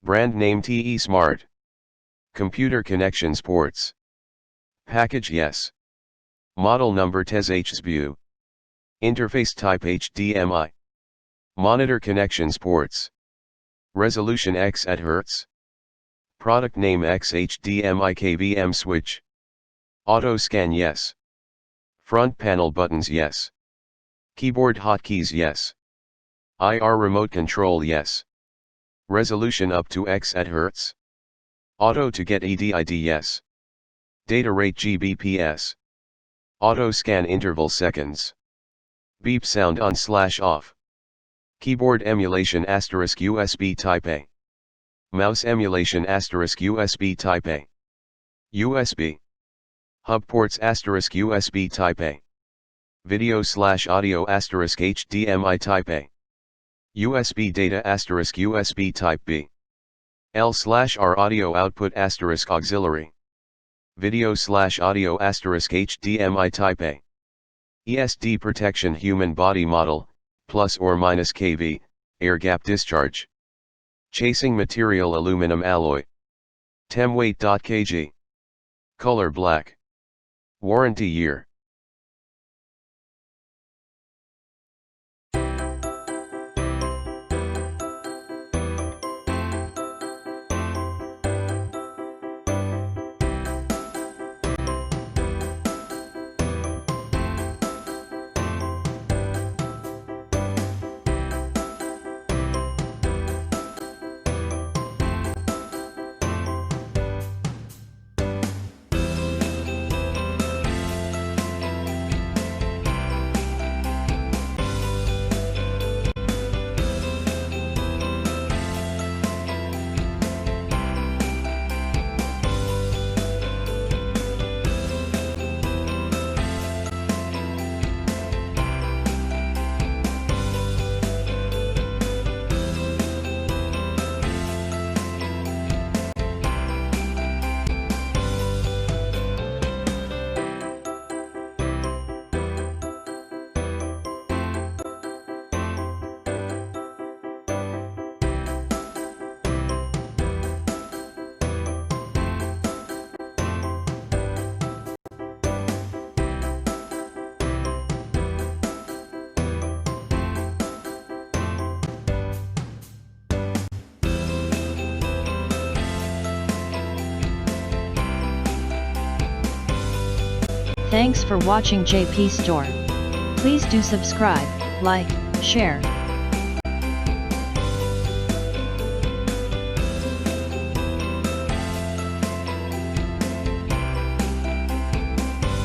Brand name TESmart. Computer connections ports. Package yes. Model number TES-HKSBU. Interface type HDMI. Monitor connections ports. Resolution X at Hz. Product name X HDMI KVM switch. Auto scan yes. Front panel buttons yes. Keyboard hotkeys yes. IR remote control yes. Resolution up to X at Hz. Auto to get EDID yes. Data rate Gbps. Auto scan interval seconds. Beep sound on/off. Keyboard emulation *USB Type A. Mouse emulation *USB Type A. USB. Hub ports *USB Type A. Video/audio *HDMI Type A. USB data *USB Type B. L/R audio output *auxiliary. Video/audio *HDMI Type A. ESD protection human body model, plus or minus kV, air gap discharge. Chasing material aluminum alloy. TEM weight kg. Color black. Warranty year. Thanks for watching JP Store. Please do subscribe, like, share,